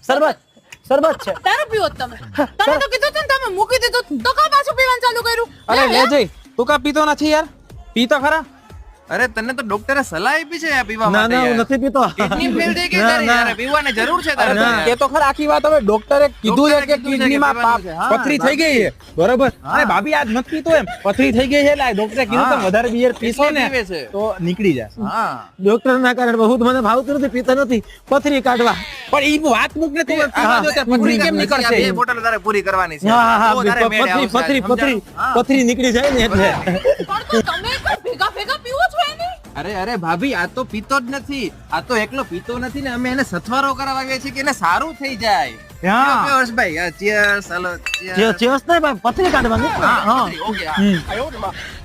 શરબત શરબત છે. તારું પીવો જ તમે તો કીધું તું ને તમે મૂકી દીધું તો કા પાછું પીવાનું ચાલુ કર્યું? અરે લે જઈ, તું કા પીતો નથી યાર? પી તો ખરા. અરે તને તો ડોક્ટરે સલાહ આપી છે આ પીવા ના માટે. ના હું નથી પીતો. કિડની ફેલ થઈ ગઈ તારી યાર, પીવાની જરૂર છે તારે. ના. કે તો ખરા આખી વાત. હવે ડોક્ટરે કીધું છે કે કિડનીમાં પીવાનું છે. હા, પથરી થઈ ગઈ છે. બરોબર. અરે ભાભી આજ નથી પીતો એમ, પથરી થઈ ગઈ છે એટલે આ ડોક્ટરે કીધું કે હા. વધારે બિયર પીશો ને પીવે છે. તો નીકળી જશે. હા ડોક્ટર ના કારણે બહુ મને ભાવતું નથી, પીતો નથી, પથરી કાઢવા. પણ ઈ વાત મૂક ને, તું પીવા દો ત્યારે પથરી કેમ આ નીકળશે? બે બોટલ તારે પૂરી કરવાની છે. હા હા તો તારે મેળે આવશે, પથરી હા. પથરી નીકળી જાય ને એટલે. પણ તો તમે કઈ ભેગા પીવો છો એને? અરે ભાભી આ તો પીતો જ નથી, આ તો એકલો પીતો નથી ને અમે એને સથવારો કરાવવા ગયા છીએ કે એને સારું થઈ જાય. હા. Cheers ભાઈ, cheers, હાલો, cheers. ચેસ નહીં ભાઈ, પથરી કાઢવાની. હા, હા ઓકે, હા.